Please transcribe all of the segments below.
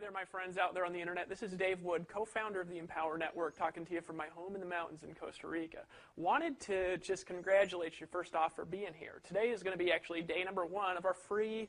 there, my friends out there on the internet. This is Dave Wood, co-founder of the Empower Network, talking to you from my home in the mountains in Costa Rica. Wanted to just congratulate you first off for being here. Today is going to be actually day number 1 of our free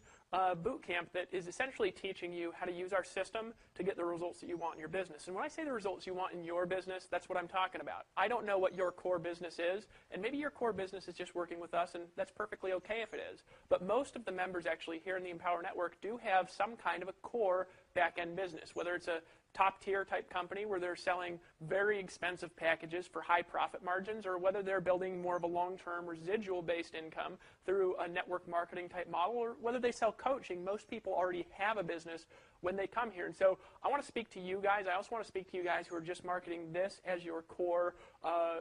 boot camp that is essentially teaching you how to use our system to get the results that you want in your business. And when I say the results you want in your business, that's what I'm talking about. I don't know what your core business is, and maybe your core business is just working with us, and that's perfectly okay if it is. But most of the members actually here in the Empower Network do have some kind of a core back-end business, whether it's a top-tier type company where they're selling very expensive packages for high profit margins, or whether they're building more of a long-term residual-based income through a network marketing type model, or whether they sell coaching. Most people already have a business when they come here. And so I want to speak to you guys. I also want to speak to you guys who are just marketing this as your core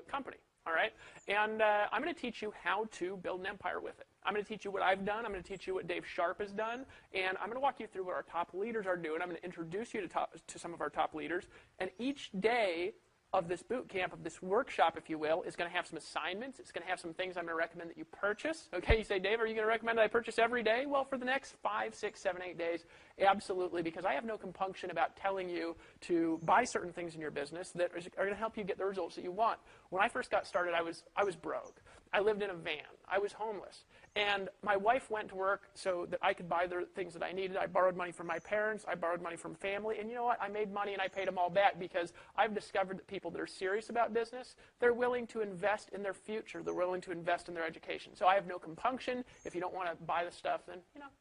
company. All right? And I'm going to teach you how to build an empire with it. I'm going to teach you what I've done. I'm going to teach you what Dave Sharp has done. And I'm going to walk you through what our top leaders are doing. I'm going to introduce you to some of our top leaders. And each day of this boot camp, of this workshop, if you will, is going to have some assignments. It's going to have some things I'm going to recommend that you purchase. Okay, you say, Dave, are you going to recommend that I purchase every day? Well, for the next 5, 6, 7, 8 days, absolutely, because I have no compunction about telling you to buy certain things in your business that are going to help you get the results that you want. When I first got started, I was broke. I lived in a van. I was homeless. And my wife went to work so that I could buy the things that I needed. I borrowed money from my parents. I borrowed money from family. And you know what? I made money and I paid them all back because I've discovered that people that are serious about business, they're willing to invest in their future. They're willing to invest in their education. So I have no compunction. If you don't want to buy the stuff, then,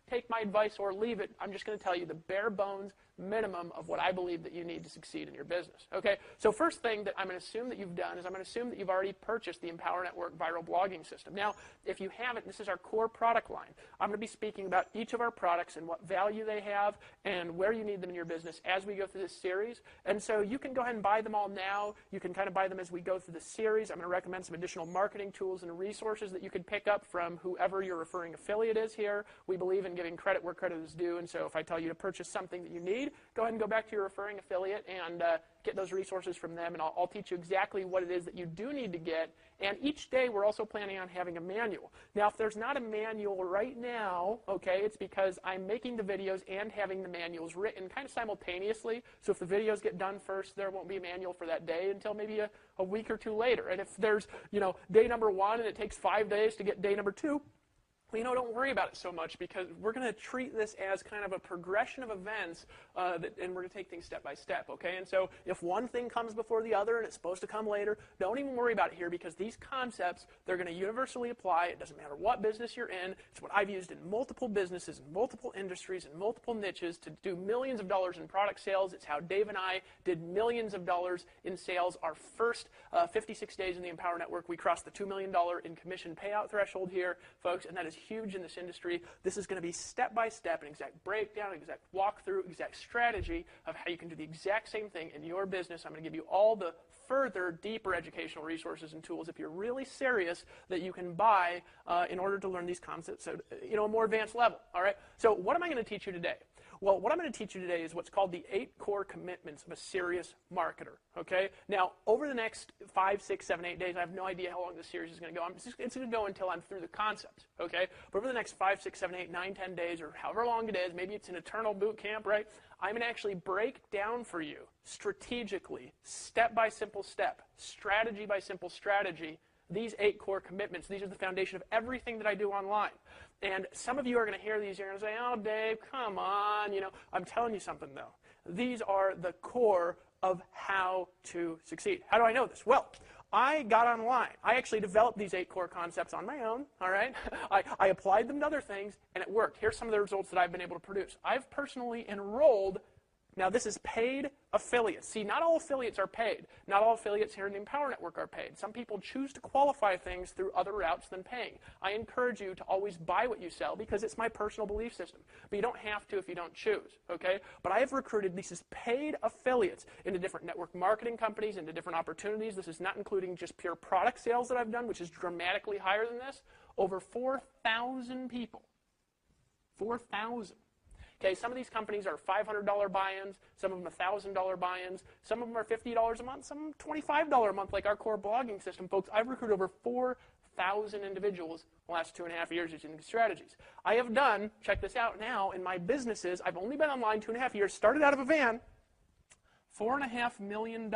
take my advice or leave it. I'm just going to tell you the bare bones minimum of what I believe that you need to succeed in your business. Okay? So first thing that I'm going to assume that you've done is I'm going to assume that you've already purchased the Empower Network viral blogging system. Now, if you haven't, this is our core product line. I'm going to be speaking about each of our products and what value they have and where you need them in your business as we go through this series. And so you can go ahead and buy them all now. You can kind of buy them as we go through the series. I'm going to recommend some additional marketing tools and resources that you could pick up from whoever your referring affiliate is here. We believe in giving credit where credit is due, and so if I tell you to purchase something that you need, go ahead and go back to your referring affiliate and get those resources from them, and I'll teach you exactly what it is that you do need to get. And each day we're also planning on having a manual. Now, if there's not a manual right now, okay, it's because I'm making the videos and having the manuals written kind of simultaneously. So if the videos get done first, there won't be a manual for that day until maybe a week or two later. And if there's, day number 1 and it takes 5 days to get day number 2, don't worry about it so much, because we're going to treat this as kind of a progression of events, and we're going to take things step by step, okay? And so if one thing comes before the other and it's supposed to come later, don't even worry about it here, because these concepts, they're going to universally apply. It doesn't matter what business you're in. It's what I've used in multiple businesses, in multiple industries, in multiple niches to do millions of dollars in product sales. It's how Dave and I did millions of dollars in sales. Our first 56 days in the Empower Network, we crossed the $2 million in commission payout threshold here, folks, and that is huge in this industry. This is going to be step-by-step, an exact breakdown, an exact walkthrough, exact strategy of how you can do the exact same thing in your business. I'm going to give you all the further, deeper educational resources and tools, if you're really serious, that you can buy in order to learn these concepts at a more advanced level. All right? So what am I going to teach you today? Well, what I'm going to teach you today is what's called the 8 core commitments of a serious marketer, okay? Now, over the next 5, 6, 7, 8 days, I have no idea how long this series is going to go. It's going to go until I'm through the concepts, okay? But over the next 5, 6, 7, 8, 9, 10 days, or however long it is, maybe it's an eternal boot camp, right? I'm going to actually break down for you strategically, step by simple step, strategy by simple strategy, these 8 core commitments. These are the foundation of everything that I do online. And some of you are going to hear these, you're going to say, oh, Dave, come on. I'm telling you something, though. These are the core of how to succeed. How do I know this? Well, I got online. I actually developed these 8 core concepts on my own, all right? I applied them to other things, and it worked. Here's some of the results that I've been able to produce. I've personally enrolled. Now, this is paid affiliates. See, not all affiliates are paid. Not all affiliates here in the Empower Network are paid. Some people choose to qualify things through other routes than paying. I encourage you to always buy what you sell because it's my personal belief system. But you don't have to if you don't choose, okay? But I have recruited these paid affiliates into different network marketing companies, into different opportunities. This is not including just pure product sales that I've done, which is dramatically higher than this. Over 4,000 people. 4,000. Okay, some of these companies are $500 buy-ins, some of them $1,000 buy-ins, some of them are $50 a month, some $25 a month, like our core blogging system. Folks, I've recruited over 1,000 individuals in the last 2.5 years using these strategies. I have done, check this out now, in my businesses, I've only been online 2.5 years, started out of a van, $4.5 million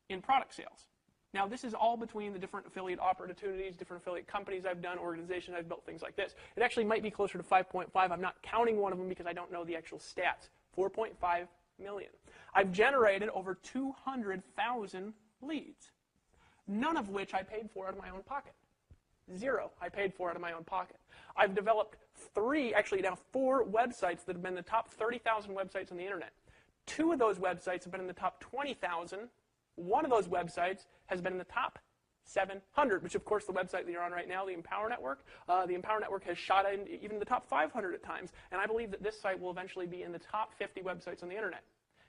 in product sales. Now, this is all between the different affiliate opportunities, different affiliate companies I've done, organizations I've built, things like this. It actually might be closer to 5.5. I'm not counting one of them because I don't know the actual stats. 4.5 million. I've generated over 200,000 leads, none of which I paid for out of my own pocket. Zero I paid for out of my own pocket. I've developed 4 websites that have been the top 30,000 websites on the internet. 2 of those websites have been in the top 20,000. One of those websites has been in the top 700, which of course the website that you're on right now, the Empower Network. The Empower Network has shot in even the top 500 at times, and I believe that this site will eventually be in the top 50 websites on the internet.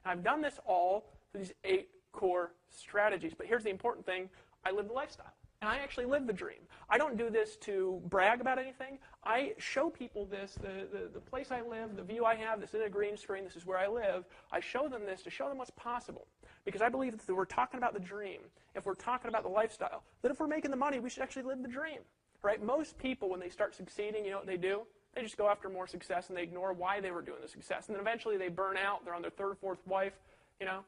And I've done this all through these 8 core strategies, but here's the important thing, I live the lifestyle. And I actually live the dream. I don't do this to brag about anything. I show people this, the place I live, the view I have, this is a green screen, this is where I live. I show them this to show them what's possible. Because I believe that if we're talking about the dream, if we're talking about the lifestyle, that if we're making the money, we should actually live the dream. Right? Most people, when they start succeeding, you know what they do? They just go after more success and they ignore why they were doing the success. And then eventually they burn out, they're on their 3rd or 4th wife, you know,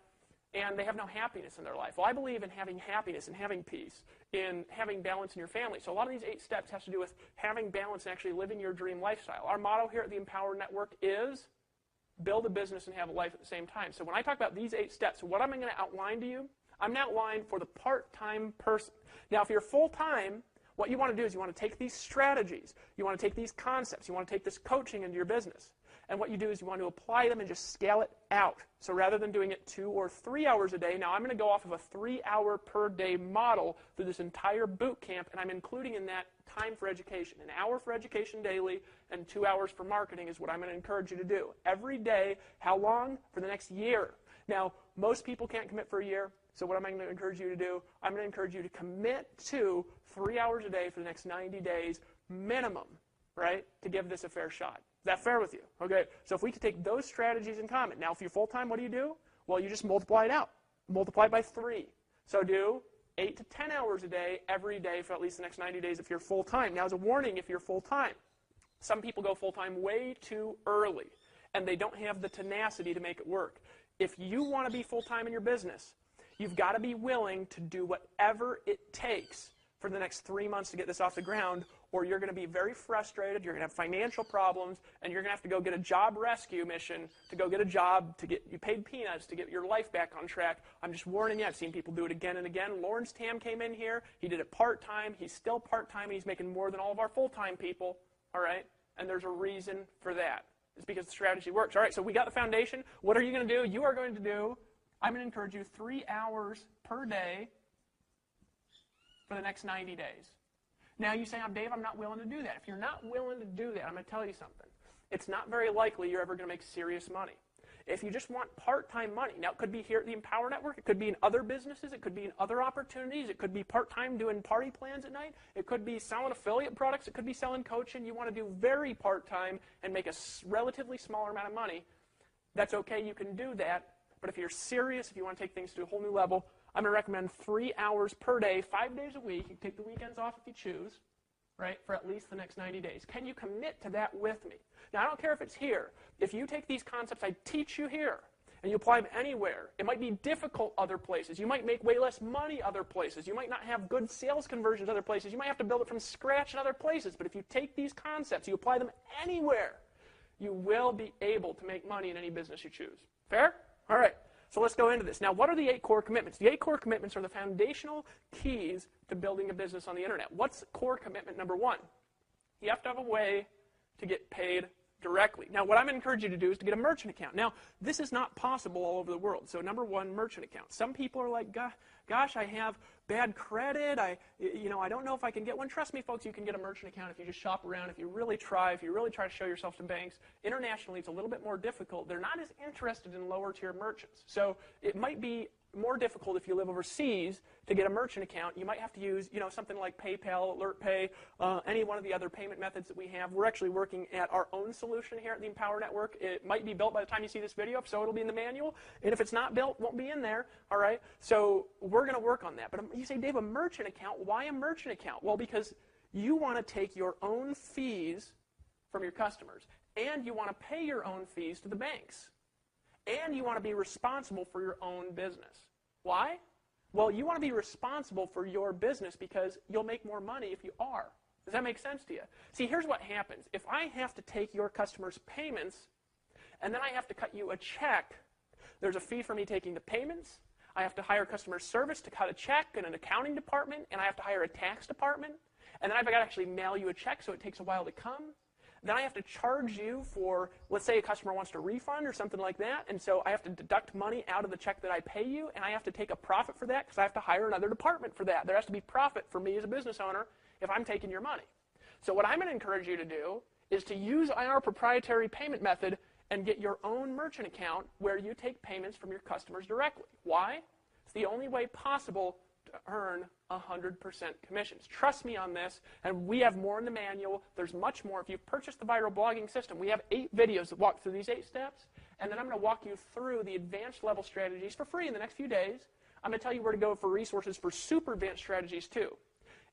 and they have no happiness in their life. Well, I believe in having happiness and having peace, in having balance in your family. So a lot of these 8 steps has to do with having balance and actually living your dream lifestyle. Our motto here at the Empower Network is build a business and have a life at the same time. So when I talk about these 8 steps, what am I going to outline to you? I'm going to outline for the part-time person. Now, if you're full-time, what you want to do is you want to take these strategies, you want to take these concepts, you want to take this coaching into your business. And what you do is you want to apply them and just scale it out. So rather than doing it 2 or 3 hours a day, now I'm going to go off of a 3-hour per day model through this entire boot camp, and I'm including in that time for education. 1 hour for education daily and 2 hours for marketing is what I'm going to encourage you to do. Every day, how long? For the next year. Now, most people can't commit for a year, so what am I going to encourage you to do? I'm going to encourage you to commit to 3 hours a day for the next 90 days minimum, right, to give this a fair shot. Is that fair with you? Okay, so if we could take those strategies in common. Now, if you're full-time, what do? Well, you just multiply it out. Multiply it by 3. So do 8 to 10 hours a day every day for at least the next 90 days if you're full-time. Now, as a warning, if you're full-time, some people go full-time way too early, and they don't have the tenacity to make it work. If you want to be full-time in your business, you've got to be willing to do whatever it takes for the next 3 months to get this off the ground, or you're going to be very frustrated, you're going to have financial problems, and you're going to have to go get a job rescue mission to go get a job to get you paid peanuts to get your life back on track. I'm just warning you. I've seen people do it again and again. Lawrence Tam came in here. He did it part-time. He's still part-time, and he's making more than all of our full-time people, all right? And there's a reason for that. It's because the strategy works. All right, so we got the foundation. What are you going to do? You are going to do, I'm going to encourage you 3 hours per day for the next 90 days. Now you say, Dave, I'm not willing to do that. If you're not willing to do that, I'm going to tell you something. It's not very likely you're ever going to make serious money. If you just want part-time money, now it could be here at the Empower Network, it could be in other businesses, it could be in other opportunities, it could be part-time doing party plans at night, it could be selling affiliate products, it could be selling coaching. You want to do very part-time and make a relatively smaller amount of money. That's okay, you can do that. But if you're serious, if you want to take things to a whole new level, I'm going to recommend 3 hours per day, 5 days a week. You can take the weekends off if you choose, right, for at least the next 90 days. Can you commit to that with me? Now, I don't care if it's here. If you take these concepts I teach you here and you apply them anywhere, it might be difficult other places. You might make way less money other places. You might not have good sales conversions other places. You might have to build it from scratch in other places. But if you take these concepts, you apply them anywhere, you will be able to make money in any business you choose. Fair? All right. So let's go into this. Now, what are the 8 core commitments? The 8 core commitments are the foundational keys to building a business on the internet. What's core commitment number 1? You have to have a way to get paid directly. Now, what I'm going to encourage you to do is to get a merchant account. Now, this is not possible all over the world. So, number 1, merchant account. Some people are like, gosh, I have bad credit. I don't know if I can get one. Trust me, folks, you can get a merchant account if you just shop around, if you really try to show yourself to banks. Internationally, it's a little bit more difficult. They're not as interested in lower-tier merchants. So, it might be more difficult if you live overseas to get a merchant account. You might have to use, something like PayPal, AlertPay, any one of the other payment methods that we have. We're actually working at our own solution here at the Empower Network. It might be built by the time you see this video, so it'll be in the manual. And if it's not built, it won't be in there. All right. So we're going to work on that. But you say, Dave, a merchant account? Why a merchant account? Well, because you want to take your own fees from your customers, and you want to pay your own fees to the banks. And you want to be responsible for your own business. Why? Well, you want to be responsible for your business because you'll make more money if you are. Does that make sense to you? See, here's what happens. If I have to take your customers' payments and then I have to cut you a check, there's a fee for me taking the payments. I have to hire customer service to cut a check and an accounting department, and I have to hire a tax department. And then I've got to actually mail you a check, so it takes a while to come. Then I have to charge you for, let's say a customer wants to refund or something like that, and so I have to deduct money out of the check that I pay you, and I have to take a profit for that because I have to hire another department for that. There has to be profit for me as a business owner if I'm taking your money. So what I'm going to encourage you to do is to use our proprietary payment method and get your own merchant account where you take payments from your customers directly. Why? It's the only way possible to earn 100% commissions. Trust me on this, and we have more in the manual. There's much more. If you've purchased the Viral Blogging System, we have 8 videos that walk through these 8 steps, and then I'm going to walk you through the advanced level strategies for free in the next few days. I'm going to tell you where to go for resources for super advanced strategies too.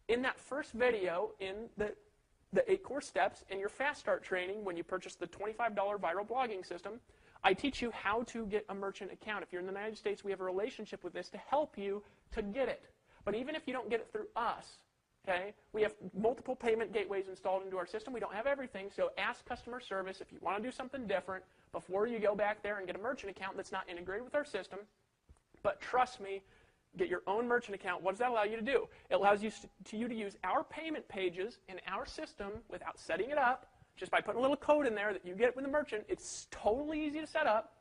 In that first video, in the 8 core steps in your Fast Start training, when you purchase the $25 Viral Blogging System, I teach you how to get a merchant account. If you're in the United States, we have a relationship with this to help you to get it. But even if you don't get it through us, okay, we have multiple payment gateways installed into our system. We don't have everything, so ask customer service if you want to do something different before you go back there and get a merchant account that's not integrated with our system. But trust me, get your own merchant account. What does that allow you to do? It allows you to use our payment pages in our system without setting it up, just by putting a little code in there that you get with the merchant. It's totally easy to set up,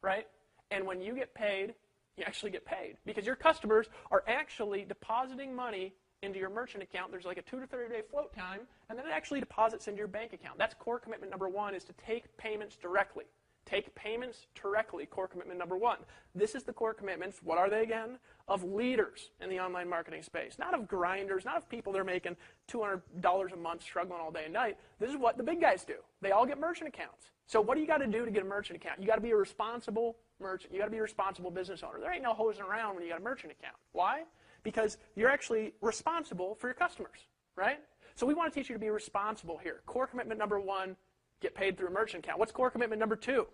right? And when you get paid, you actually get paid because your customers are actually depositing money into your merchant account. There's like a 2 to 3 day float time, and then it actually deposits into your bank account. That's core commitment number 1, is to take payments directly. Take payments directly, core commitment number 1. This is the core commitments. What are they again? Of leaders in the online marketing space. Not of grinders, not of people that are making $200 a month struggling all day and night. This is what the big guys do. They all get merchant accounts. So what do you got to do to get a merchant account? You got to be a responsible merchant. You got to be a responsible business owner. There ain't no hosing around when you got a merchant account. Why? Because you're actually responsible for your customers, right? So we want to teach you to be responsible here. Core commitment number 1, get paid through a merchant account. What's core commitment number 2?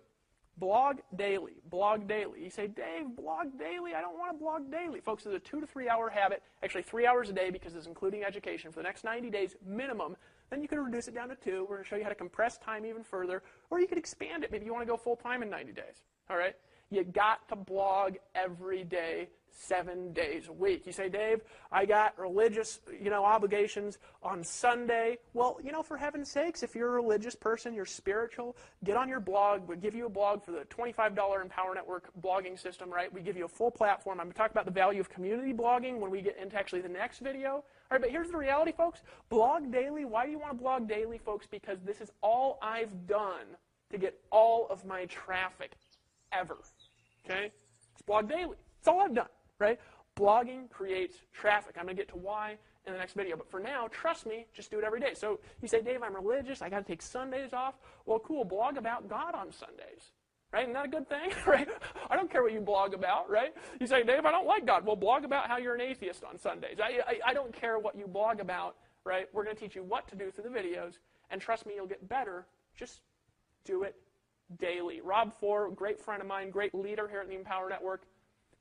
Blog daily. Blog daily. You say, Dave, blog daily? I don't want to blog daily. Folks, it's a 2 to 3 hour habit, actually 3 hours a day because it's including education for the next 90 days minimum. Then you can reduce it down to 2. We're going to show you how to compress time even further, or you could expand it. Maybe you want to go full time in 90 days. All right? You got to blog every day, 7 days a week. You say, Dave, I got religious, obligations on Sunday. Well, for heaven's sakes, if you're a religious person, you're spiritual, get on your blog. We'll give you a blog for the $25 Empower Network blogging system, right? We give you a full platform. I'm going to talk about the value of community blogging when we get into actually the next video. All right, but here's the reality, folks. Blog daily. Why do you want to blog daily, folks? Because this is all I've done to get all of my traffic ever. Okay? It's blog daily. It's all I've done, right? Blogging creates traffic. I'm going to get to why in the next video. But for now, trust me, just do it every day. So you say, Dave, I'm religious. I got to take Sundays off. Well, cool. Blog about God on Sundays. Right? Isn't that a good thing? Right? I don't care what you blog about, right? You say, Dave, I don't like God. Well, blog about how you're an atheist on Sundays. I don't care what you blog about, right? We're going to teach you what to do through the videos. And trust me, you'll get better. Just do it daily. Rob Four, great friend of mine, great leader here at the Empower Network.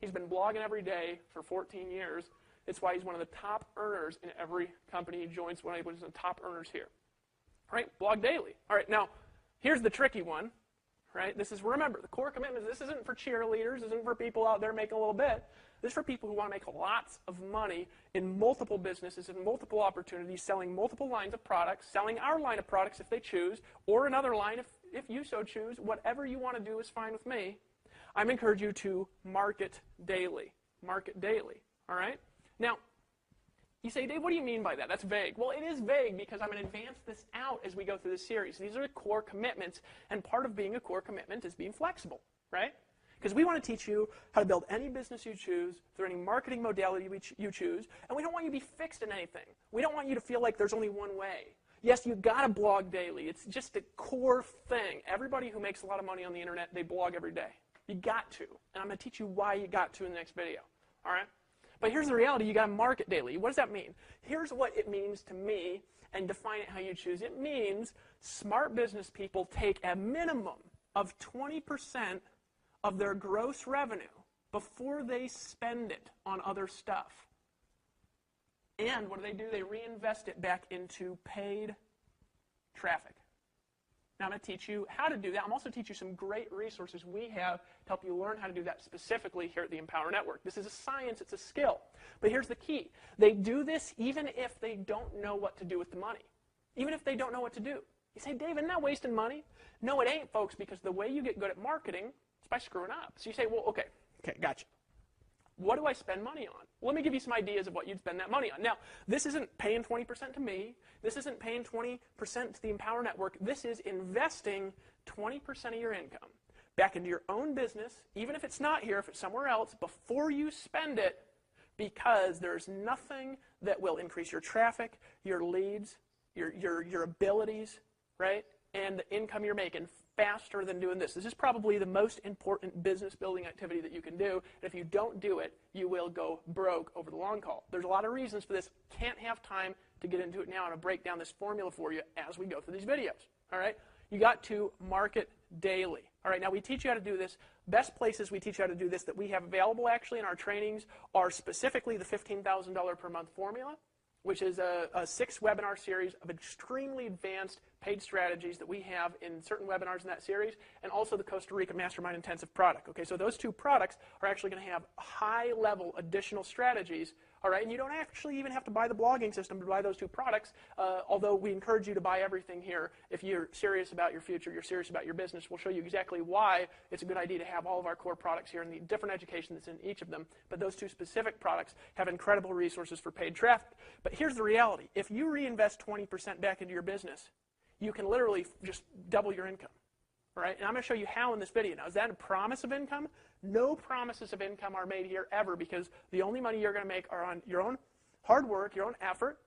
He's been blogging every day for 14 years. It's why he's one of the top earners in every company he joins. One of the top earners here. All right, blog daily. All right, now, here's the tricky one. Right? Remember, the core commitment, this isn't for cheerleaders. This isn't for people out there making a little bit. This is for people who want to make lots of money in multiple businesses, in multiple opportunities, selling multiple lines of products, selling our line of products if they choose, or another line if you so choose. Whatever you want to do is fine with me. I'm encouraging you to market daily. Market daily. All right? Now, you say, Dave, what do you mean by that? That's vague. Well, it is vague because I'm going to advance this out as we go through this series. These are the core commitments, and part of being a core commitment is being flexible, right? Because we want to teach you how to build any business you choose through any marketing modality you choose, and we don't want you to be fixed in anything. We don't want you to feel like there's only one way. Yes, you got to blog daily. It's just a core thing. Everybody who makes a lot of money on the internet, they blog every day. You got to. And I'm going to teach you why you got to in the next video. All right? But here's the reality. You got to market daily. What does that mean? Here's what it means to me, and define it how you choose. It means smart business people take a minimum of 20% of their gross revenue before they spend it on other stuff. And what do? They reinvest it back into paid traffic. Now, I'm going to teach you how to do that. I'm also teach you some great resources we have to help you learn how to do that specifically here at the Empower Network. This is a science. It's a skill. But here's the key. They do this even if they don't know what to do with the money. Even if they don't know what to do. You say, Dave, isn't that wasting money? No, it ain't, folks, because the way you get good at marketing is by screwing up. So you say, well, okay, gotcha. What do I spend money on? Well, let me give you some ideas of what you'd spend that money on. Now, this isn't paying 20% to me. This isn't paying 20% to the Empower Network. This is investing 20% of your income back into your own business, even if it's not here, if it's somewhere else, before you spend it, because there's nothing that will increase your traffic, your leads, your abilities, right, and the income you're making faster than doing this. This is probably the most important business building activity that you can do. And if you don't do it, you will go broke over the long haul. There's a lot of reasons for this. Can't have time to get into it now. I'm going to break down this formula for you as we go through these videos. All right? You got to market daily. All right, now we teach you how to do this. Best places we teach you how to do this that we have available actually in our trainings are specifically the $15,000 per month formula, which is a 6-webinar series of extremely advanced paid strategies that we have in certain webinars in that series, and also the Costa Rica Mastermind Intensive product. Okay, so those two products are actually going to have high-level additional strategies, all right, and you don't actually even have to buy the blogging system to buy those two products, although we encourage you to buy everything here if you're serious about your future, you're serious about your business. We'll show you exactly why it's a good idea to have all of our core products here and the different education that's in each of them, but those two specific products have incredible resources for paid traffic. But here's the reality. If you reinvest 20% back into your business, you can literally just double your income, right? And I'm going to show you how in this video. Now, is that a promise of income? No promises of income are made here ever, because the only money you're going to make are on your own hard work, your own effort,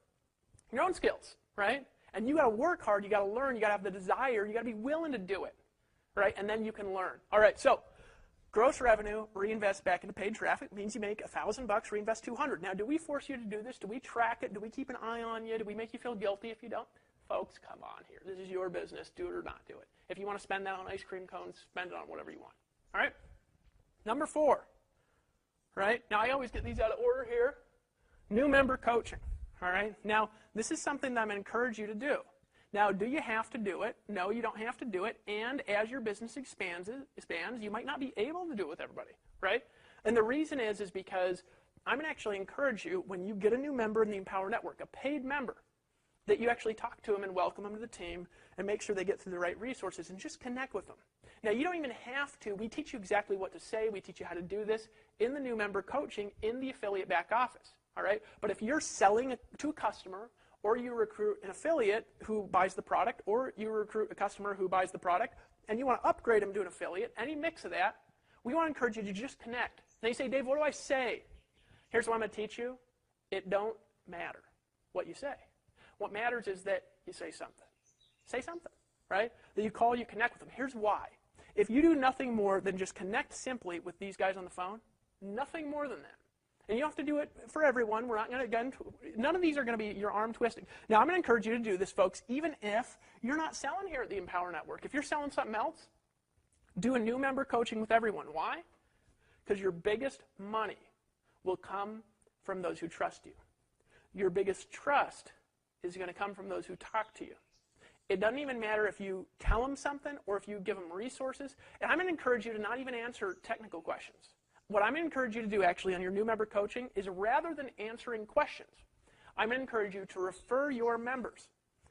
your own skills, right? And you got to work hard, you got to learn, you got to have the desire, you got to be willing to do it, right? And then you can learn. All right, so gross revenue, reinvest back into paid traffic means you make $1,000, reinvest $200. Now, do we force you to do this? Do we track it? Do we keep an eye on you? Do we make you feel guilty if you don't? Folks, come on here. This is your business. Do it or not do it. If you want to spend that on ice cream cones, spend it on whatever you want. All right? Number 4, right? Now, I always get these out of order here. New member coaching. All right? Now, this is something that I'm going to encourage you to do. Now, do you have to do it? No, you don't have to do it. And as your business expands, you might not be able to do it with everybody, right? And the reason is because I'm going to actually encourage you, when you get a new member in the Empower Network, a paid member, that you actually talk to them and welcome them to the team and make sure they get through the right resources and just connect with them. Now, you don't even have to. We teach you exactly what to say. We teach you how to do this in the new member coaching in the affiliate back office, all right? But if you're selling to a customer, or you recruit an affiliate who buys the product, or you recruit a customer who buys the product, and you want to upgrade them to an affiliate, any mix of that, we want to encourage you to just connect. Now you say, Dave, what do I say? Here's what I'm going to teach you. It don't matter what you say. What matters is that you say something. Say something, right? That you call, you connect with them. Here's why. If you do nothing more than just connect simply with these guys on the phone, nothing more than that. And you don't have to do it for everyone. We're not going to, none of these are going to be your arm twisting. Now, I'm going to encourage you to do this, folks, even if you're not selling here at the Empower Network. If you're selling something else, do a new member coaching with everyone. Why? Because your biggest money will come from those who trust you. Your biggest trust is going to come from those who talk to you. It doesn't even matter if you tell them something or if you give them resources. And I'm going to encourage you to not even answer technical questions. What I'm going to encourage you to do actually on your new member coaching is, rather than answering questions, I'm going to encourage you to refer your members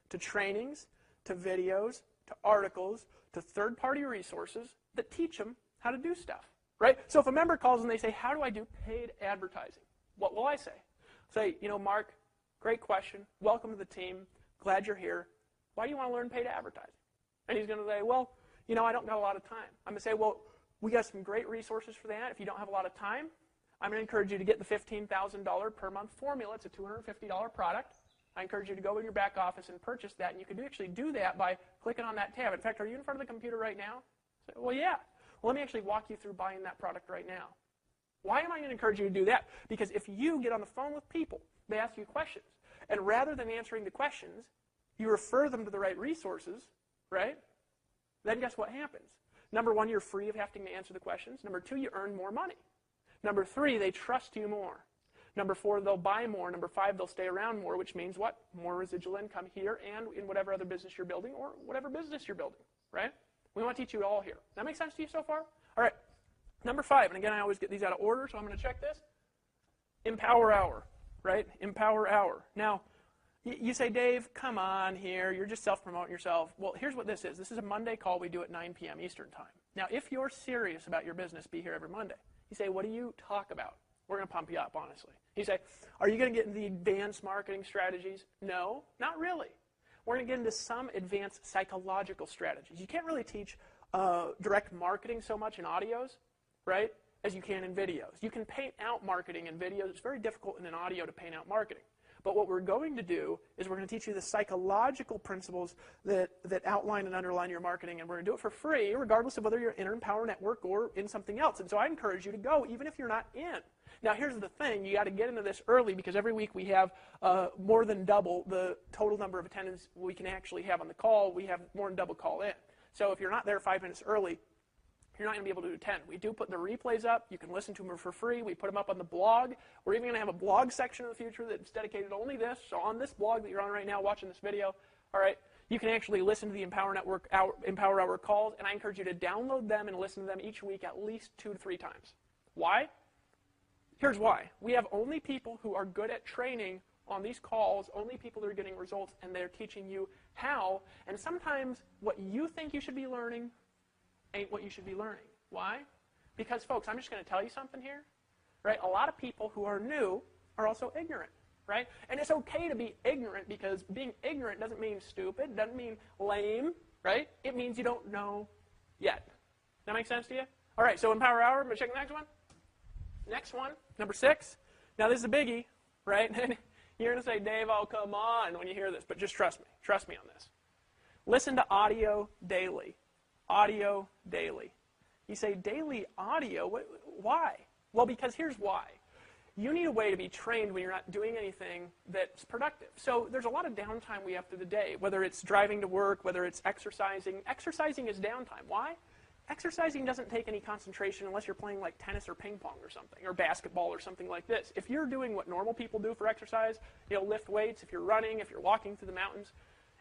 to trainings, to videos, to articles, to third-party resources that teach them how to do stuff, right? So if a member calls and they say, how do I do paid advertising? What will I say? Say, Mark, great question. Welcome to the team. Glad you're here. Why do you want to learn paid advertising? And he's going to say, well, I don't got a lot of time. I'm going to say, well, We got some great resources for that. If you don't have a lot of time, I'm going to encourage you to get the $15,000 per month formula. It's a $250 product. I encourage you to go in your back office and purchase that, and you can actually do that by clicking on that tab. In fact, are you in front of the computer right now? Well, yeah. Well, let me actually walk you through buying that product right now. Why am I going to encourage you to do that? Because if you get on the phone with people, they ask you questions, and rather than answering the questions, you refer them to the right resources, right? Then guess what happens? Number one, you're free of having to answer the questions. Number two, you earn more money. Number three, they trust you more. Number four, they'll buy more. Number five, they'll stay around more, which means what? More residual income here and in whatever other business you're building or whatever business you're building, right? We want to teach you it all here. That make sense to you so far? All right. Number five, and again, I always get these out of order, so I'm going to check this. Empower Hour, right? Empower Hour. Now, you say, Dave, come on here. You're just self-promoting yourself. Well, here's what this is. This is a Monday call we do at 9 p.m. Eastern Time. Now, if you're serious about your business, be here every Monday. You say, what do you talk about? We're going to pump you up, honestly. You say, are you going to get into the advanced marketing strategies? No, not really. We're going to get into some advanced psychological strategies. You can't really teach direct marketing so much in audios, right, as you can in videos. You can paint out marketing in videos. It's very difficult in an audio to paint out marketing. But what we're going to do is we're going to teach you the psychological principles that outline and underline your marketing, and we're going to do it for free, regardless of whether you're in Empower Network or in something else. And so I encourage you to go, even if you're not in. Now, here's the thing. You got to get into this early, because every week we have more than double the total number of attendants we can actually have on the call. We have more than double call in. So if you're not there 5 minutes early, you're not going to be able to attend. We do put the replays up. You can listen to them for free. We put them up on the blog. We're even going to have a blog section in the future that's dedicated to only this. So on this blog that you're on right now watching this video, all right, you can actually listen to the Empower Hour calls, and I encourage you to download them and listen to them each week at least 2 to 3 times. Why? Here's why. We have only people who are good at training on these calls, only people that are getting results, and they're teaching you how. And sometimes what you think you should be learning ain't what you should be learning. Why? Because, folks, I'm just going to tell you something here, right? A lot of people who are new are also ignorant, right? And it's okay to be ignorant, because being ignorant doesn't mean stupid, doesn't mean lame, right? It means you don't know yet. That make sense to you? All right, so Empower Hour, I'm going to check the next one. Next one, number 6. Now, this is a biggie, right? You're going to say, Dave, oh, come on, when you hear this, but just trust me. Trust me on this. Listen to audio daily. Audio daily. You say, daily audio? Why? Well, because here's why. You need a way to be trained when you're not doing anything that's productive. So there's a lot of downtime we have through the day, whether it's driving to work, whether it's exercising. Exercising is downtime. Why? Exercising doesn't take any concentration unless you're playing like tennis or ping pong or something, or basketball or something like this. If you're doing what normal people do for exercise, lift weights, if you're running, if you're walking through the mountains,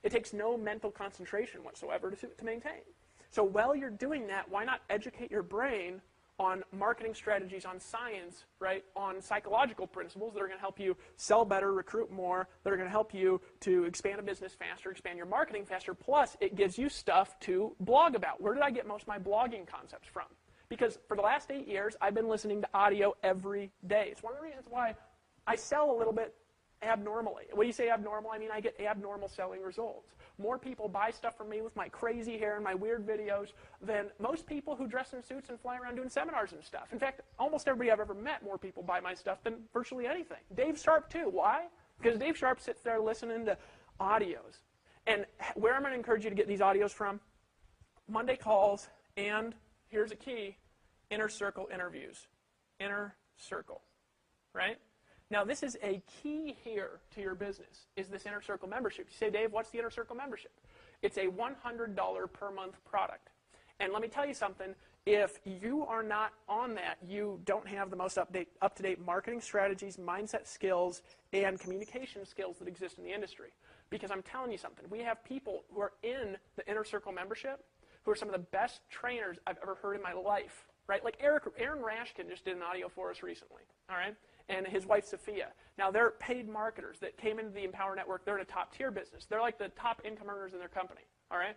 it takes no mental concentration whatsoever to maintain. So while you're doing that, why not educate your brain on marketing strategies, on science, right, on psychological principles that are going to help you sell better, recruit more, that are going to help you to expand a business faster, expand your marketing faster, plus it gives you stuff to blog about. Where did I get most of my blogging concepts from? Because for the last 8 years, I've been listening to audio every day. It's one of the reasons why I sell a little bit abnormally. When you say abnormal, I mean I get abnormal selling results. More people buy stuff from me with my crazy hair and my weird videos than most people who dress in suits and fly around doing seminars and stuff. In fact, almost everybody I've ever met, more people buy my stuff than virtually anything. Dave Sharp, too. Why? Because Dave Sharp sits there listening to audios. And where I'm going to encourage you to get these audios from? Monday calls, and here's a key, inner circle interviews. Inner circle, right? Now, this is a key here to your business, is this Inner Circle membership. You say, Dave, what's the Inner Circle membership? It's a $100 per month product. And let me tell you something. If you are not on that, you don't have the most up-to-date marketing strategies, mindset skills, and communication skills that exist in the industry. Because I'm telling you something. We have people who are in the Inner Circle membership who are some of the best trainers I've ever heard in my life. Right? Like Aaron Rashkin just did an audio for us recently. All right? And his wife, Sophia. Now, they're paid marketers that came into the Empower Network. They're in a top-tier business. They're like the top income earners in their company, all right?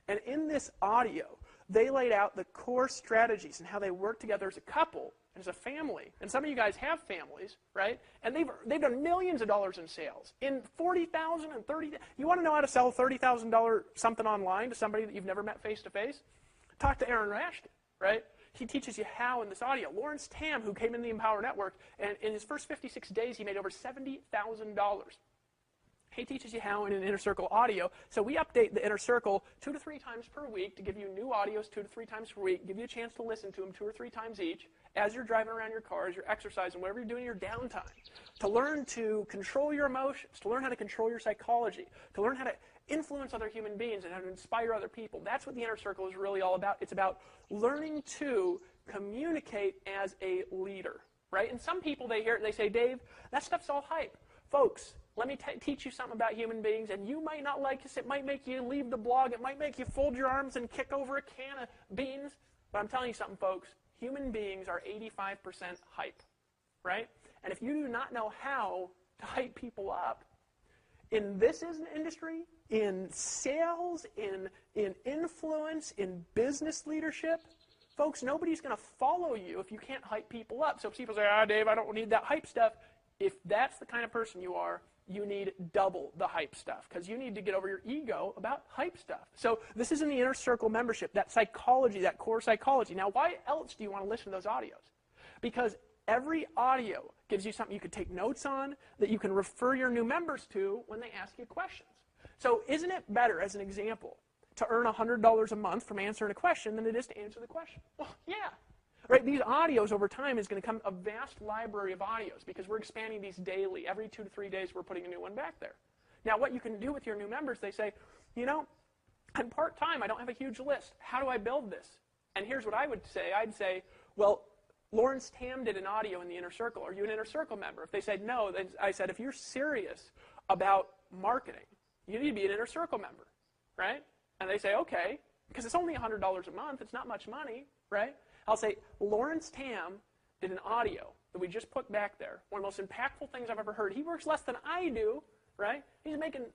And in this audio, they laid out the core strategies and how they work together as a couple, as a family. And some of you guys have families, right? And they've done millions of dollars in sales. In $40,000 and $30,000. You want to know how to sell $30,000 something online to somebody that you've never met face-to-face? Talk to Aaron Rashkin, right? he teaches you how in this audio. Lawrence Tam, who came in the Empower Network, and in his first 56 days, he made over $70,000. He teaches you how in an Inner Circle audio. So we update the Inner Circle 2 to 3 times per week to give you new audios 2 to 3 times per week, give you a chance to listen to them 2 or 3 times each as you're driving around your car, as you're exercising, whatever you're doing in your downtime, to learn to control your emotions, to learn how to control your psychology, to learn how to influence other human beings and how to inspire other people. That's what the Inner Circle is really all about. It's about learning to communicate as a leader, right? And some people, they hear it and they say, Dave, that stuff's all hype. Folks, let me teach you something about human beings, and you might not like this. It might make you leave the blog. It might make you fold your arms and kick over a can of beans. But I'm telling you something, folks. Human beings are 85% hype, right? And if you do not know how to hype people up in this industry, in sales, in influence, in business leadership, folks, nobody's going to follow you if you can't hype people up. So if people say, Dave, I don't need that hype stuff. If that's the kind of person you are, you need double the hype stuff because you need to get over your ego about hype stuff. So this is in the Inner Circle membership, that psychology, that core psychology. Now, why else do you want to listen to those audios? Because every audio gives you something you could take notes on that you can refer your new members to when they ask you questions. So isn't it better, as an example, to earn $100 a month from answering a question than it is to answer the question? Well, yeah. Right, these audios over time is going to come a vast library of audios because we're expanding these daily. Every 2 to 3 days, we're putting a new one back there. Now, what you can do with your new members, they say, you know, I'm part-time. I don't have a huge list. How do I build this? And here's what I would say. I'd say, well, Lawrence Tam did an audio in the Inner Circle. Are you an Inner Circle member? If they said no, then I said, if you're serious about marketing, you need to be an Inner Circle member, right? And they say, okay, because it's only $100 a month. It's not much money, right? I'll say, Lawrence Tam did an audio that we just put back there. One of the most impactful things I've ever heard. He works less than I do, right? He's making,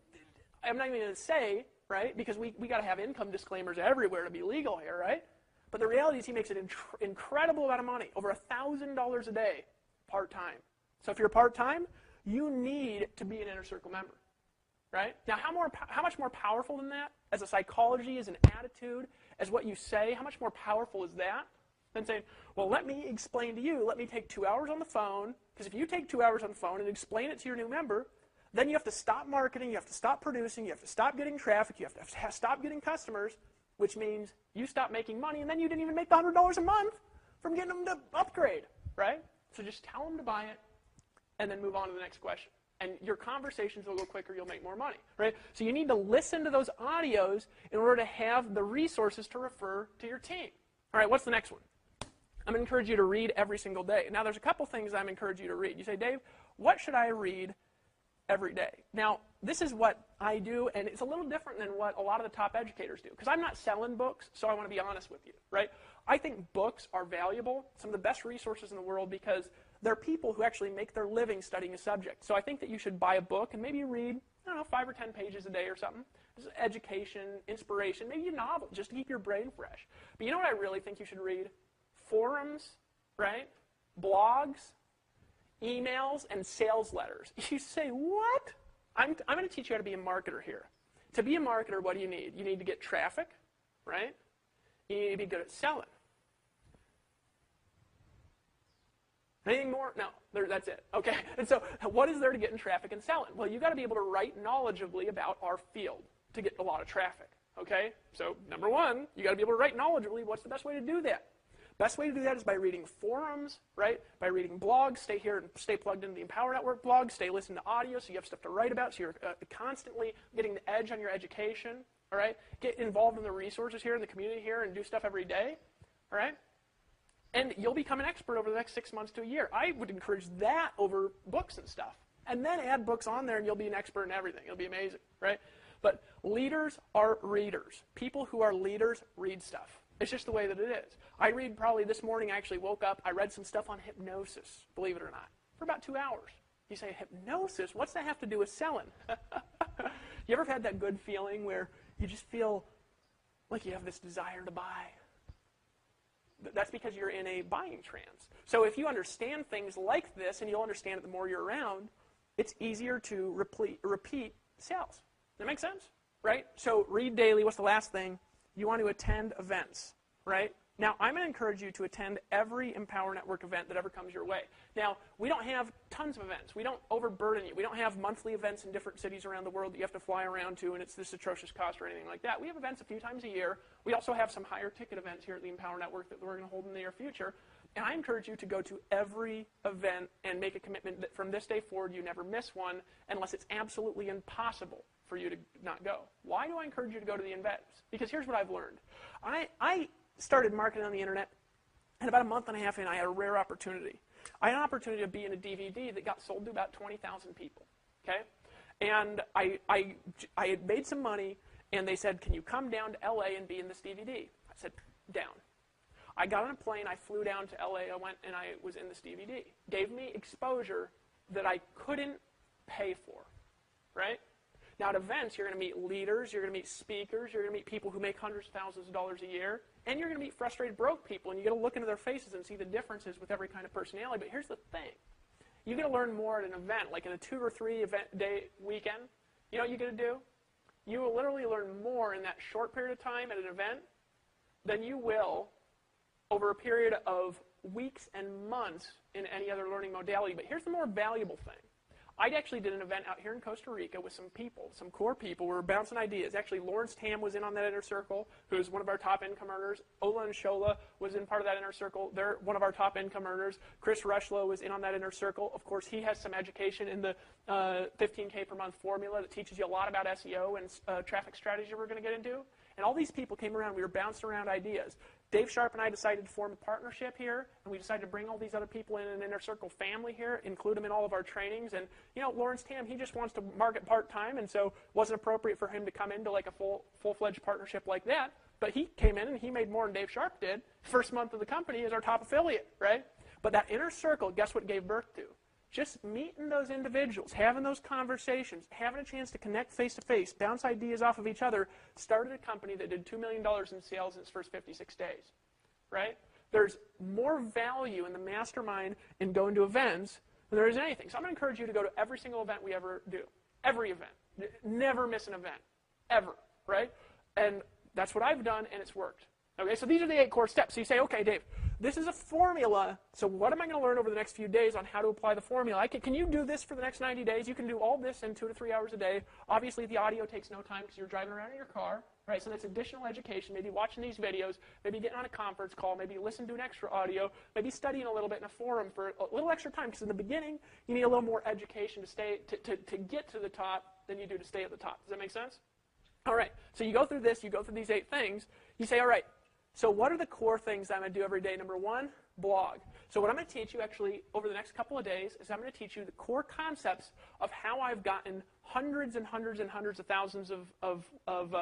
I'm not even going to say, right, because we got to have income disclaimers everywhere to be legal here, right? But the reality is he makes an incredible amount of money, over $1,000 a day, part-time. So if you're part-time, you need to be an Inner Circle member, right? Now, how much more powerful than that, as a psychology, as an attitude, as what you say, how much more powerful is that than saying, well, let me explain to you, let me take 2 hours on the phone, because if you take 2 hours on the phone and explain it to your new member, then you have to stop marketing, you have to stop producing, you have to stop getting traffic, you have to stop getting customers, which means you stop making money, and then you didn't even make the $100 a month from getting them to upgrade, right? So just tell them to buy it, and then move on to the next question. And your conversations will go quicker, you'll make more money, right? So you need to listen to those audios in order to have the resources to refer to your team. All right, what's the next one? I'm going to encourage you to read every single day. Now, there's a couple things I'm encouraging you to read. You say, Dave, what should I read every day? Now, this is what I do, and it's a little different than what a lot of the top educators do, because I'm not selling books, so I want to be honest with you, right? I think books are valuable, some of the best resources in the world, because they're people who actually make their living studying a subject. So I think that you should buy a book and maybe read, I don't know, 5 or 10 pages a day or something. Just education, inspiration, maybe a novel, just to keep your brain fresh. But you know what I really think you should read? Forums, right? Blogs, emails, and sales letters. You say, what? I'm going to teach you how to be a marketer here. To be a marketer, what do you need? You need to get traffic, right? You need to be good at selling. Anything more? No, that's it. Okay. And so what is there to get in traffic and selling? Well, you've got to be able to write knowledgeably about our field to get a lot of traffic. Okay? So number one, you got to be able to write knowledgeably. What's the best way to do that? Best way to do that is by reading forums, right? By reading blogs. Stay here and stay plugged into the Empower Network blog. Stay listening to audio so you have stuff to write about, so you're constantly getting the edge on your education, all right? Get involved in the resources here in the community here and do stuff every day, all right? And you'll become an expert over the next 6 months to a year. I would encourage that over books and stuff. And then add books on there and you'll be an expert in everything. It'll be amazing, right? But leaders are readers. People who are leaders read stuff. It's just the way that it is. I read probably this morning, I actually woke up, I read some stuff on hypnosis, believe it or not, for about 2 hours. You say, hypnosis? What's that have to do with selling? You ever had that good feeling where you just feel like you have this desire to buy? That's because you're in a buying trance. So if you understand things like this, and you'll understand it the more you're around, it's easier to repeat sales. That make sense? Right? So read daily. What's the last thing? You want to attend events, right? Now, I'm going to encourage you to attend every Empower Network event that ever comes your way. Now, we don't have tons of events. We don't overburden you. We don't have monthly events in different cities around the world that you have to fly around to, and it's this atrocious cost or anything like that. We have events a few times a year. We also have some higher ticket events here at the Empower Network that we're going to hold in the near future. And I encourage you to go to every event and make a commitment that from this day forward you never miss one unless it's absolutely impossible for you to not go. Why do I encourage you to go to the events? Because here's what I've learned. I started marketing on the internet, and about a month and a half in, I had a rare opportunity. I had an opportunity to be in a DVD that got sold to about 20,000 people, okay? And I had made some money, and they said, can you come down to LA and be in this DVD? I said, down. I got on a plane, I flew down to LA, I went and I was in this DVD. Gave me exposure that I couldn't pay for, right? Now at events, you're going to meet leaders, you're going to meet speakers, you're going to meet people who make hundreds of thousands of dollars a year, and you're going to meet frustrated broke people, and you get to look into their faces and see the differences with every kind of personality. But here's the thing. You get to learn more at an event, like in a 2 or 3 event day weekend. You know what you get to do? You will literally learn more in that short period of time at an event than you will over a period of weeks and months in any other learning modality. But here's the more valuable thing. I actually did an event out here in Costa Rica with some people, some core people. We were bouncing ideas. Actually, Lawrence Tam was in on that inner circle, who's one of our top income earners. Ola and Shola was in part of that inner circle. They're one of our top income earners. Chris Rushlow was in on that inner circle. Of course, he has some education in the 15K per month formula that teaches you a lot about SEO and traffic strategy we're going to get into. And all these people came around. We were bouncing around ideas. Dave Sharp and I decided to form a partnership here, and we decided to bring all these other people in an inner circle family here, include them in all of our trainings. And, you know, Lawrence Tam, he just wants to market part-time, and so it wasn't appropriate for him to come into like a full-fledged partnership like that. But he came in, and he made more than Dave Sharp did. First month of the company is our top affiliate, right? But that inner circle, guess what it gave birth to? Just meeting those individuals, having those conversations, having a chance to connect face-to-face, bounce ideas off of each other, started a company that did $2 million in sales in its first 56 days, right? There's more value in the mastermind in going to events than there is anything. So I'm going to encourage you to go to every single event we ever do. Every event. Never miss an event. Ever, right? And that's what I've done, and it's worked. Okay, so these are the 8 core steps. So you say, okay, Dave, this is a formula, so what am I going to learn over the next few days on how to apply the formula? Can you do this for the next 90 days? You can do all this in 2 to 3 hours a day. Obviously, the audio takes no time because you're driving around in your car, right? So that's additional education, maybe watching these videos, maybe getting on a conference call, maybe listen to an extra audio, maybe studying a little bit in a forum for a little extra time, because in the beginning, you need a little more education to get to the top than you do to stay at the top. Does that make sense? All right, so you go through this, you go through these 8 things, you say, all right, so what are the core things I'm going to do every day? Number 1, blog. So what I'm going to teach you actually over the next couple of days is I'm going to teach you the core concepts of how I've gotten hundreds and hundreds and hundreds of thousands of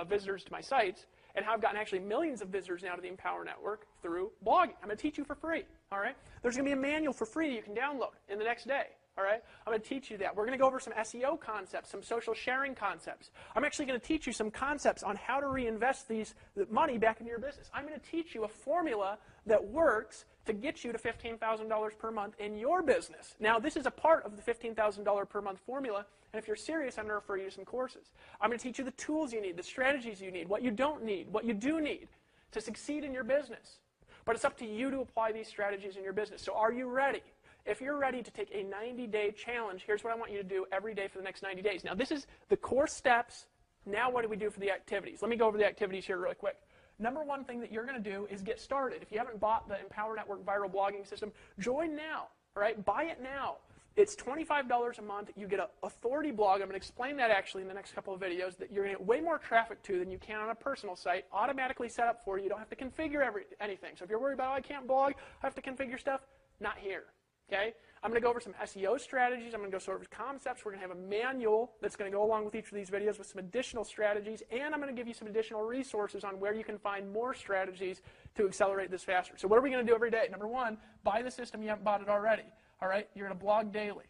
visitors to my sites, and how I've gotten actually millions of visitors now to the Empower Network through blogging. I'm going to teach you for free, all right? There's going to be a manual for free that you can download in the next day. All right? I'm going to teach you that. We're going to go over some SEO concepts, some social sharing concepts. I'm actually going to teach you some concepts on how to reinvest the money back into your business. I'm going to teach you a formula that works to get you to $15,000 per month in your business. Now, this is a part of the $15,000 per month formula, and if you're serious, I'm going to refer you to some courses. I'm going to teach you the tools you need, the strategies you need, what you don't need, what you do need to succeed in your business. But it's up to you to apply these strategies in your business. So are you ready? If you're ready to take a 90-day challenge, here's what I want you to do every day for the next 90 days. Now, this is the core steps. Now, what do we do for the activities? Let me go over the activities here really quick. Number 1 thing that you're going to do is get started. If you haven't bought the Empower Network Viral Blogging System, join now. All right? Buy it now. It's $25 a month. You get an authority blog. I'm going to explain that actually in the next couple of videos, that you're going to get way more traffic to than you can on a personal site, automatically set up for you. You don't have to configure anything. So if you're worried about, oh, I can't blog, I have to configure stuff, not here. Okay? I'm going to go over some SEO strategies. I'm going to go over concepts. We're going to have a manual that's going to go along with each of these videos with some additional strategies, and I'm going to give you some additional resources on where you can find more strategies to accelerate this faster. So what are we going to do every day? Number 1, buy the system. You haven't bought it already. All right? You're going to blog daily.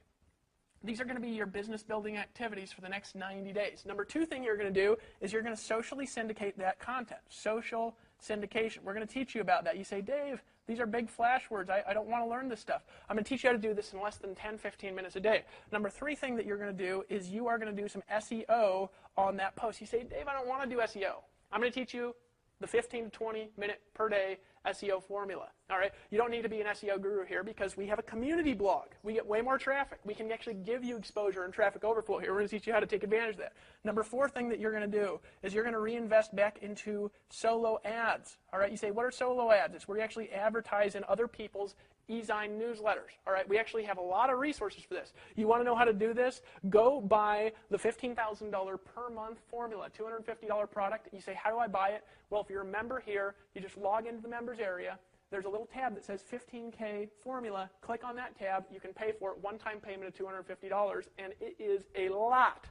These are going to be your business building activities for the next 90 days. Number 2 thing you're going to do is you're going to socially syndicate that content. Social syndication. We're going to teach you about that. You say, Dave, these are big flash words. I don't want to learn this stuff. I'm going to teach you how to do this in less than 10, 15 minutes a day. Number 3 thing that you're going to do is you are going to do some SEO on that post. You say, Dave, I don't want to do SEO. I'm going to teach you the 15 to 20 minute per day SEO formula. All right, you don't need to be an SEO guru here because we have a community blog. We get way more traffic. We can actually give you exposure and traffic overflow here. We're going to teach you how to take advantage of that. Number 4 thing that you're going to do is you're going to reinvest back into solo ads. All right, you say, what are solo ads? It's where you actually advertise in other people's e-sign newsletters. All right, we actually have a lot of resources for this. You want to know how to do this? Go buy the $15,000 per month formula, $250 product. You say, how do I buy it? Well, if you're a member here, you just log into the members area. There's a little tab that says 15K formula. Click on that tab. You can pay for it, one-time payment of $250, and it is a lot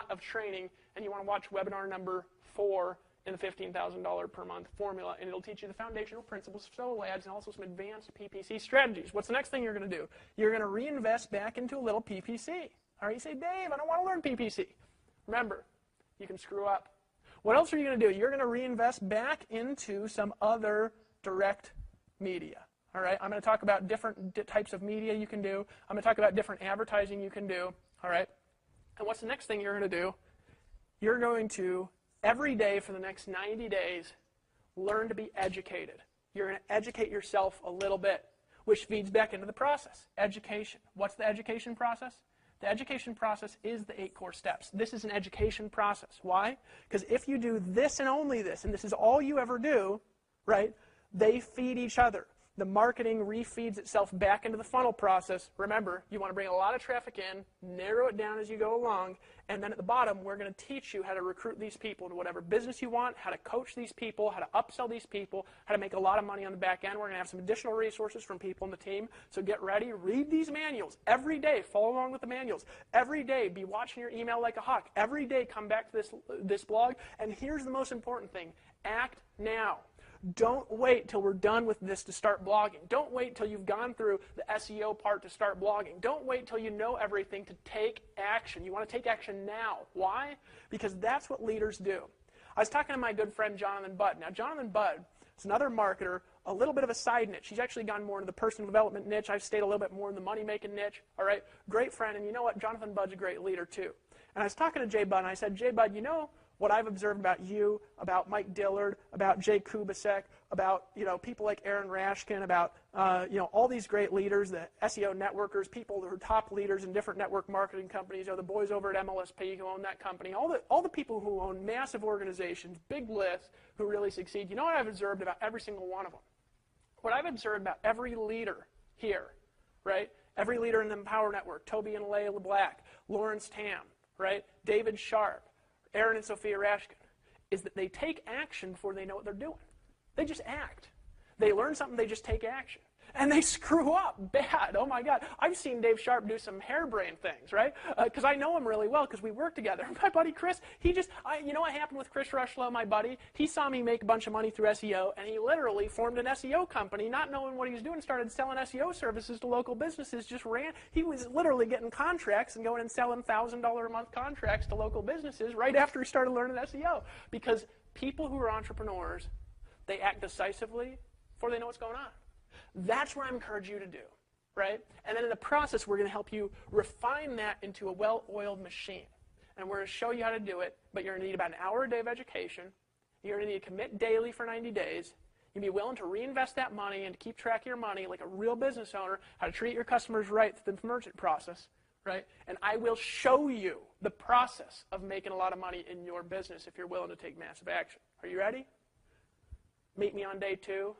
of training. And you want to watch webinar number 4 in the $15,000 per month formula, and it'll teach you the foundational principles of solo ads and also some advanced PPC strategies. What's the next thing you're going to do? You're going to reinvest back into a little PPC. All right, you say, Dave, I don't want to learn PPC. Remember, you can screw up. What else are you going to do? You're going to reinvest back into some other direct media. All right, I'm going to talk about different types of media you can do. I'm going to talk about different advertising you can do. All right, and what's the next thing you're going to do? You're going to every day for the next 90 days, learn to be educated. You're going to educate yourself a little bit, which feeds back into the process. Education. What's the education process? The education process is the 8 core steps. This is an education process. Why? Because if you do this and only this, and this is all you ever do, right, they feed each other. The marketing refeeds itself back into the funnel process. Remember, you want to bring a lot of traffic in, narrow it down as you go along, and then at the bottom, we're going to teach you how to recruit these people to whatever business you want, how to coach these people, how to upsell these people, how to make a lot of money on the back end. We're going to have some additional resources from people on the team. So get ready. Read these manuals every day. Follow along with the manuals. Every day, be watching your email like a hawk. Every day, come back to this blog. And here's the most important thing. Act now. Don't wait till we're done with this to start blogging. Don't wait till you've gone through the SEO part to start blogging. Don't wait till you know everything to take action. You want to take action now. Why? Because that's what leaders do. I was talking to my good friend Jonathan Budd. Now, Jonathan Budd is another marketer, a little bit of a side niche. He's actually gone more into the personal development niche. I've stayed a little bit more in the money-making niche. All right, great friend. And you know what? Jonathan Budd's a great leader, too. And I was talking to Jay Budd, and I said, Jay Budd, you know what I've observed about you, about Mike Dillard, about Jay Kubasek, about people like Aaron Rashkin, about all these great leaders, the SEO networkers, people who are top leaders in different network marketing companies, the boys over at MLSP who own that company, all the people who own massive organizations, big lists, who really succeed. You know what I've observed about every single one of them? What I've observed about every leader here, right? Every leader in the Empower Network, Toby and Leigh LeBlack, Lawrence Tam, right? David Sharp, Aaron and Sophia Rashkin, is that they take action before they know what they're doing. They just act. They learn something, they just take action. And they screw up bad. Oh, my God. I've seen Dave Sharp do some harebrained things, right? Because I know him really well because we work together. My buddy Chris, you know what happened with Chris Rushlow, my buddy? He saw me make a bunch of money through SEO, and he literally formed an SEO company, not knowing what he was doing, started selling SEO services to local businesses, he was literally getting contracts and going and selling $1,000 a month contracts to local businesses right after he started learning SEO. Because people who are entrepreneurs, they act decisively before they know what's going on. That's what I encourage you to do, right? And then in the process, we're going to help you refine that into a well-oiled machine. And we're going to show you how to do it, but you're going to need about an hour a day of education. You're going to need to commit daily for 90 days. You'll be willing to reinvest that money and to keep track of your money like a real business owner, how to treat your customers right through the merchant process, right? And I will show you the process of making a lot of money in your business if you're willing to take massive action. Are you ready? Meet me on day 2.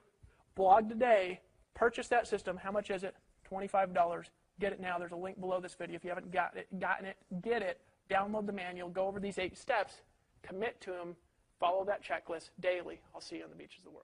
Blog today. Purchase that system. How much is it? $25. Get it now. There's a link below this video. If you haven't gotten it, get it. Download the manual. Go over these 8 steps. Commit to them. Follow that checklist daily. I'll see you on the beaches of the world.